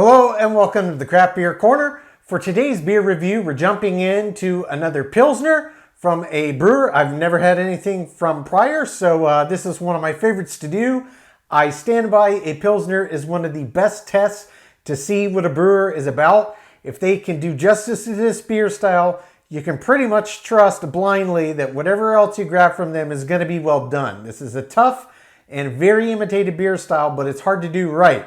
Hello and welcome to the Craft Beer Corner. For today's beer review, we're jumping into another Pilsner from a brewer I've never had anything from prior, so this is one of my favorites to do. I stand by a Pilsner is one of the best tests to see what a brewer is about. If they can do justice to this beer style, you can pretty much trust blindly that whatever else you grab from them is going to be well done. This is a tough and very imitated beer style, but it's hard to do right.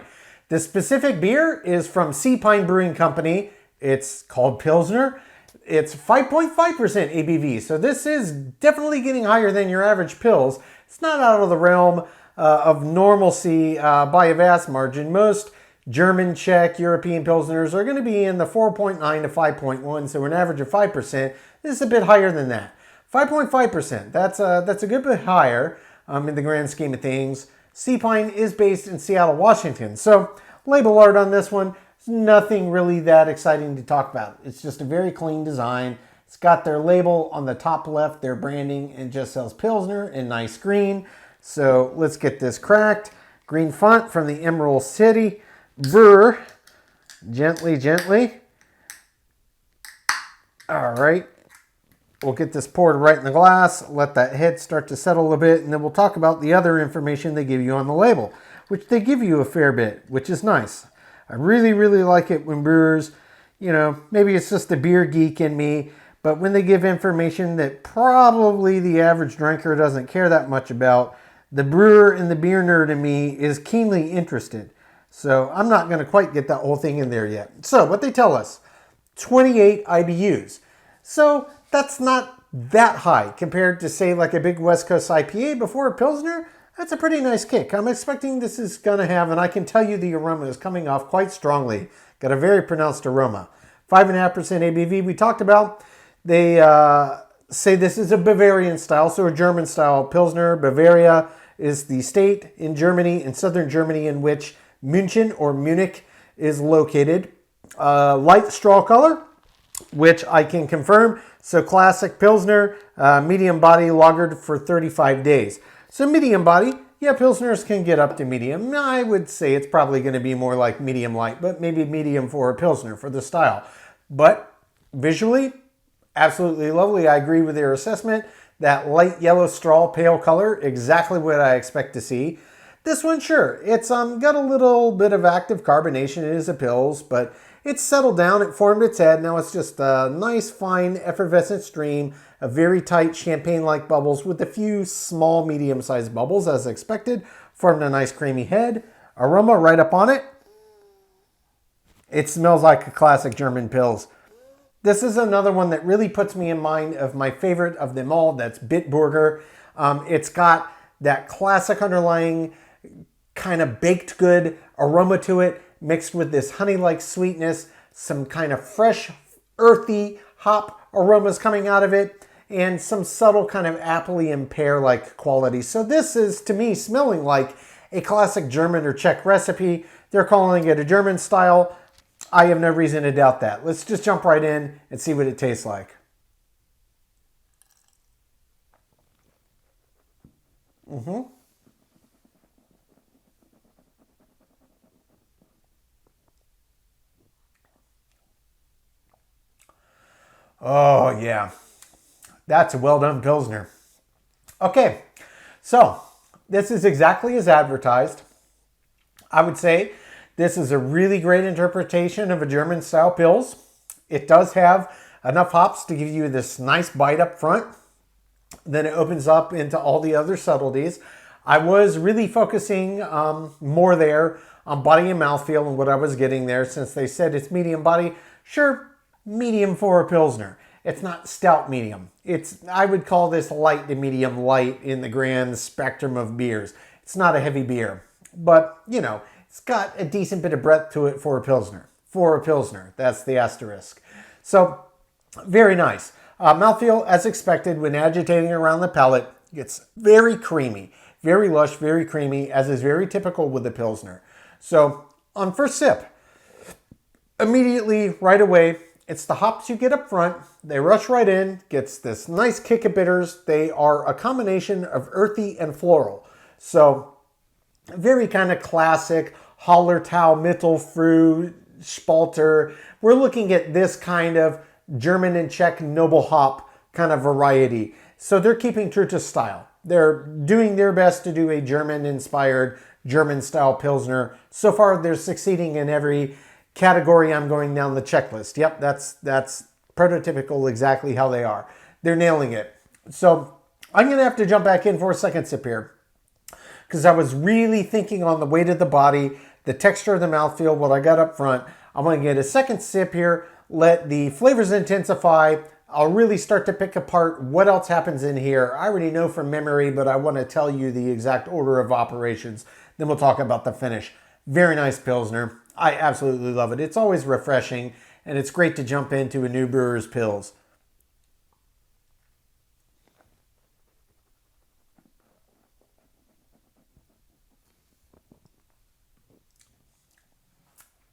This specific beer is from Seapine Brewing Company. It's called Pilsner. It's 5.5% ABV, so this is definitely getting higher than your average Pils. It's not out of the realm of normalcy by a vast margin. Most German, Czech, European Pilsners are going to be in the 4.9 to 5.1, so an average of 5%. This is a bit higher than that. 5.5%, that's a good bit higher in the grand scheme of things. Seapine is based in Seattle, Washington. So label art on this one, it's nothing really that exciting to talk about. It's just a very clean design. It's got their label on the top left, their branding, and just says Pilsner in nice green. So let's get this cracked. Green font from the Emerald City brewer. Gently, gently. All right. We'll get this poured right in the glass, let that head start to settle a bit, and then we'll talk about the other information they give you on the label, which they give you a fair bit, which is nice. I really, really like it when brewers, maybe it's just the beer geek in me, but when they give information that probably the average drinker doesn't care that much about, the brewer and the beer nerd in me is keenly interested. So I'm not going to quite get that whole thing in there yet. So what they tell us, 28 IBUs. So that's not that high compared to, say, like a big West Coast IPA before a Pilsner. That's a pretty nice kick. I'm expecting this is going to have, and I can tell you the aroma is coming off quite strongly. Got a very pronounced aroma. 5.5% ABV we talked about. They say this is a Bavarian style, so a German style Pilsner. Bavaria is the state in Germany, in southern Germany, in which München or Munich is located. Light straw color, which I can confirm. So classic Pilsner, medium body, lagered for 35 days. So medium body, yeah, Pilsners can get up to medium. I would say it's probably going to be more like medium light, but maybe medium for a Pilsner for the style. But visually, absolutely lovely. I agree with their assessment. That light yellow straw, pale color, exactly what I expect to see. This one, sure, it's got a little bit of active carbonation. It is a Pils, but it's settled down, it formed its head. Now it's just a nice, fine, effervescent stream of very tight champagne-like bubbles with a few small, medium-sized bubbles, as expected. Formed a nice, creamy head. Aroma right up on it. It smells like a classic German Pils. This is another one that really puts me in mind of my favorite of them all. That's Bitburger. It's got that classic underlying kind of baked good aroma to it, mixed with this honey-like sweetness, some kind of fresh, earthy hop aromas coming out of it, and some subtle kind of appley and pear-like quality. So this is, to me, smelling like a classic German or Czech recipe. They're calling it a German style. I have no reason to doubt that. Let's just jump right in and see what it tastes like. Oh, yeah. That's a well-done Pilsner. Okay, so this is exactly as advertised. I would say this is a really great interpretation of a German-style Pils. It does have enough hops to give you this nice bite up front. Then it opens up into all the other subtleties. I was really focusing more there on body and mouthfeel and what I was getting there, since they said it's medium body. Sure, medium for a Pilsner. It's not stout medium. I would call this light to medium light in the grand spectrum of beers. It's not a heavy beer, but it's got a decent bit of breadth to it for a Pilsner. For a Pilsner, that's the asterisk. So very nice. Mouthfeel, as expected, when agitating around the palate, gets very creamy, very lush, very creamy, as is very typical with the Pilsner. So on first sip, immediately, right away, it's the hops you get up front. They rush right in, gets this nice kick of bitters. They are a combination of earthy and floral. So very kind of classic Hallertau Mittelfrüh Spalter. We're looking at this kind of German and Czech noble hop kind of variety. So they're keeping true to style. They're doing their best to do a German-inspired, German-style Pilsner. So far, they're succeeding in every category I'm going down the checklist. Yep, that's prototypical, exactly how they are. They're nailing it. So I'm going to have to jump back in for a second sip here, because I was really thinking on the weight of the body, the texture of the mouthfeel, what I got up front. I'm going to get a second sip here, let the flavors intensify. I'll really start to pick apart what else happens in here. I already know from memory, but I want to tell you the exact order of operations. Then we'll talk about the finish. Very nice Pilsner. I absolutely love it. It's always refreshing, and it's great to jump into a new brewer's Pils.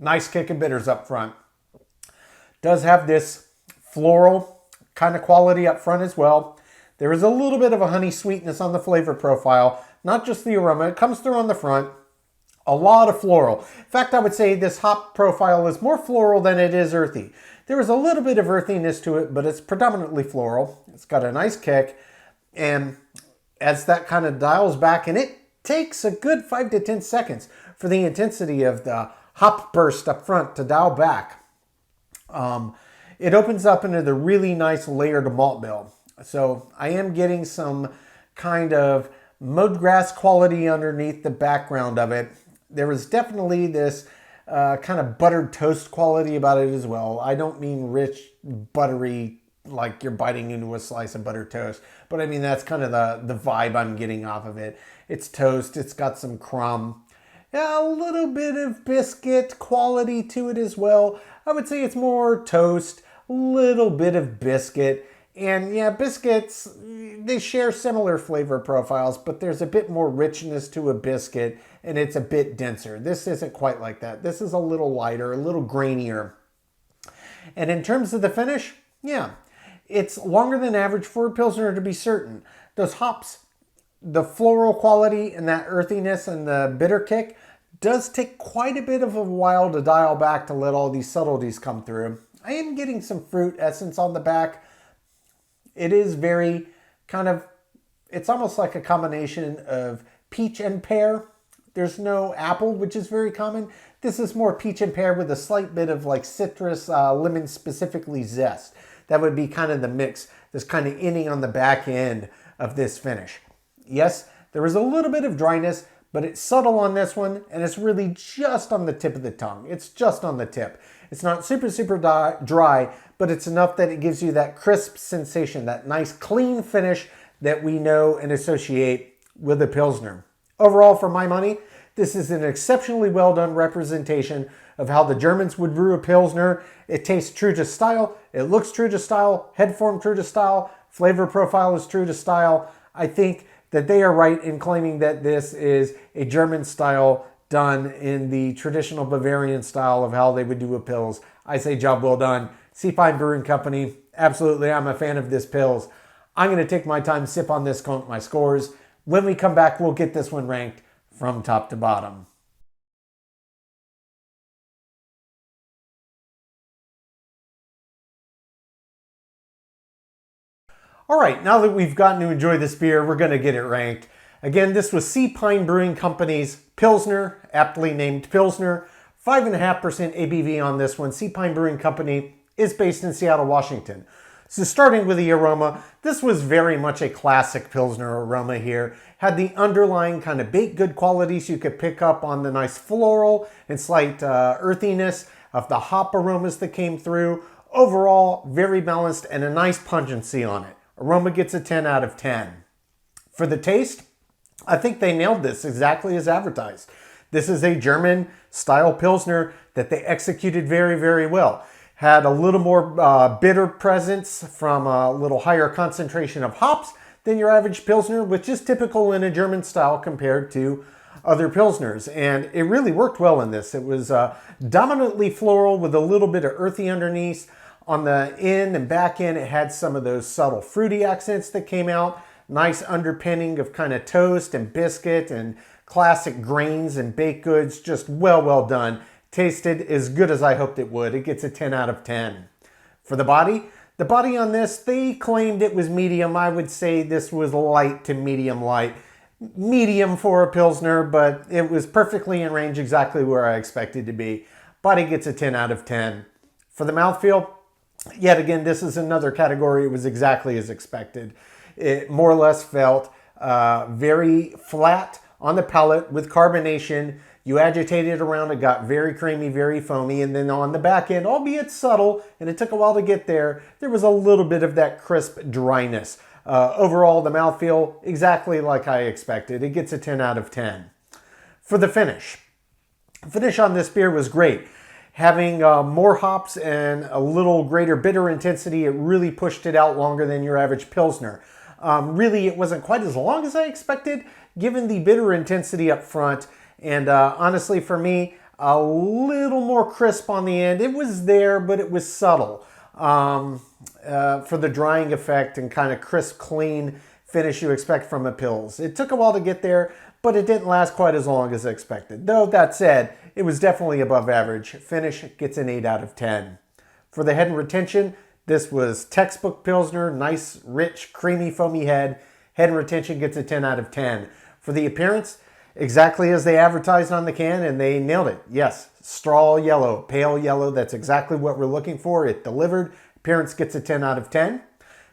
Nice kick of bitters up front. Does have this floral kind of quality up front as well. There is a little bit of a honey sweetness on the flavor profile, not just the aroma. It comes through on the front. A lot of floral. In fact, I would say this hop profile is more floral than it is earthy. There is a little bit of earthiness to it, but it's predominantly floral. It's got a nice kick, and as that kind of dials back, and it takes a good 5 to 10 seconds for the intensity of the hop burst up front to dial back. It opens up into the really nice layered malt bill. So I am getting some kind of mowed grass quality underneath the background of it. There is definitely this kind of buttered toast quality about it as well. I don't mean rich, buttery, like you're biting into a slice of buttered toast, but I mean that's kind of the vibe I'm getting off of it. It's toast, it's got some crumb. Yeah, a little bit of biscuit quality to it as well. I would say it's more toast, a little bit of biscuit. And yeah, biscuits, they share similar flavor profiles, but there's a bit more richness to a biscuit, and it's a bit denser. This isn't quite like that. This is a little lighter, a little grainier. And in terms of the finish, yeah, it's longer than average for a Pilsner to be certain. Those hops, the floral quality and that earthiness and the bitter kick does take quite a bit of a while to dial back to let all these subtleties come through. I am getting some fruit essence on the back. It is very kind of, it's almost like a combination of peach and pear. There's no apple, which is very common. This is more peach and pear with a slight bit of like citrus, lemon, specifically zest. That would be kind of the mix that's kind of inning on the back end of this finish. Yes, there is a little bit of dryness, but it's subtle on this one, and it's really just on the tip of the tongue. It's just on the tip. It's not super, super dry, but it's enough that it gives you that crisp sensation, that nice clean finish that we know and associate with a Pilsner. Overall, for my money, this is an exceptionally well done representation of how the Germans would brew a Pilsner. It tastes true to style, it looks true to style, head form true to style, flavor profile is true to style. I think that they are right in claiming that this is a German style done in the traditional Bavarian style of how they would do a Pils. I say job well done. Seapine Brewing Company, absolutely, I'm a fan of this Pils. I'm going to take my time, sip on this, count my scores. When we come back, we'll get this one ranked from top to bottom. All right, now that we've gotten to enjoy this beer, we're going to get it ranked. Again, this was Seapine Brewing Company's Pilsner, aptly named Pilsner. 5.5% ABV on this one. Seapine Brewing Company is based in Seattle, Washington. So starting with the aroma, this was very much a classic Pilsner aroma here. Had the underlying kind of baked good qualities you could pick up on the nice floral and slight earthiness of the hop aromas that came through. Overall, very balanced and a nice pungency on it. Aroma gets a 10 out of 10. For the taste, I think they nailed this exactly as advertised. This is a German style Pilsner that they executed very, very well. Had a little more bitter presence from a little higher concentration of hops than your average Pilsner, which is typical in a German style compared to other Pilsners. And it really worked well in this. It was dominantly floral with a little bit of earthy underneath. On the end and back end, it had some of those subtle fruity accents that came out. Nice underpinning of kind of toast and biscuit and classic grains and baked goods. Just well done. Tasted as good as I hoped it would. It gets a 10 out of 10. For the body on this, they claimed it was medium. I would say this was light to medium light. Medium for a Pilsner, but it was perfectly in range, exactly where I expected to be. Body gets a 10 out of 10. For the mouthfeel, yet again, this is another category. It was exactly as expected. It more or less felt very flat on the palate with carbonation. You agitate it around, it got very creamy, very foamy, and then on the back end, albeit subtle, and it took a while to get there, there was a little bit of that crisp dryness. Overall, the mouthfeel, exactly like I expected. It gets a 10 out of 10. For the finish on this beer was great. Having more hops and a little greater bitter intensity, it really pushed it out longer than your average Pilsner. Really, it wasn't quite as long as I expected, given the bitter intensity up front. And honestly, for me, a little more crisp on the end. It was there, but it was subtle for the drying effect and kind of crisp, clean finish you expect from a Pils. It took a while to get there, but it didn't last quite as long as expected. Though that said, it was definitely above average. Finish gets an 8 out of 10. For the head and retention, this was textbook Pilsner, nice, rich, creamy, foamy head. Head and retention gets a 10 out of 10. For the appearance, exactly as they advertised on the can, and they nailed it. Yes, straw yellow, pale yellow, that's exactly what we're looking for. It delivered. Appearance gets a 10 out of 10.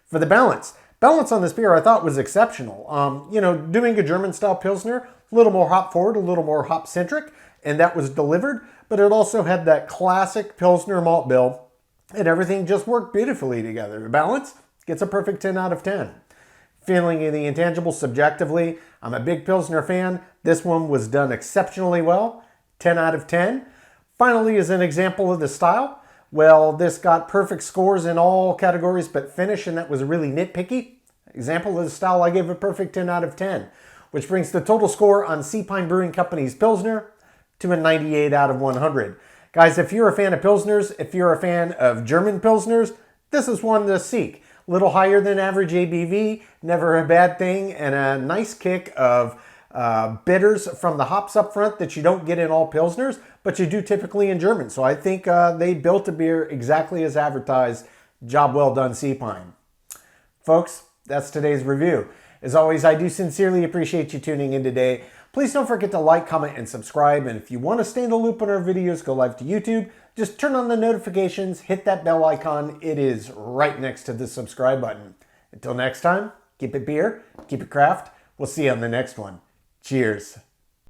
For the balance on this beer I thought was exceptional. Doing a German-style Pilsner, a little more hop forward, a little more hop-centric, and that was delivered, but it also had that classic Pilsner malt bill, and everything just worked beautifully together. The balance gets a perfect 10 out of 10. Feeling in the intangible subjectively, I'm a big Pilsner fan. This one was done exceptionally well, 10 out of 10. Finally, as an example of the style, well, this got perfect scores in all categories but finish, and that was really nitpicky. Example of the style, I gave a perfect 10 out of 10, which brings the total score on Seapine Brewing Company's Pilsner to a 98 out of 100. Guys, if you're a fan of Pilsners, if you're a fan of German Pilsners, this is one to seek. A little higher than average ABV, never a bad thing, and a nice kick of bitters from the hops up front that you don't get in all Pilsners, but you do typically in German. So I think they built a beer exactly as advertised. Job well done, Seapine. Folks, that's today's review. As always, I do sincerely appreciate you tuning in today. Please don't forget to like, comment, and subscribe. And if you want to stay in the loop on our videos, go live to YouTube. Just turn on the notifications, hit that bell icon. It is right next to the subscribe button. Until next time, keep it beer, keep it craft. We'll see you on the next one. Cheers.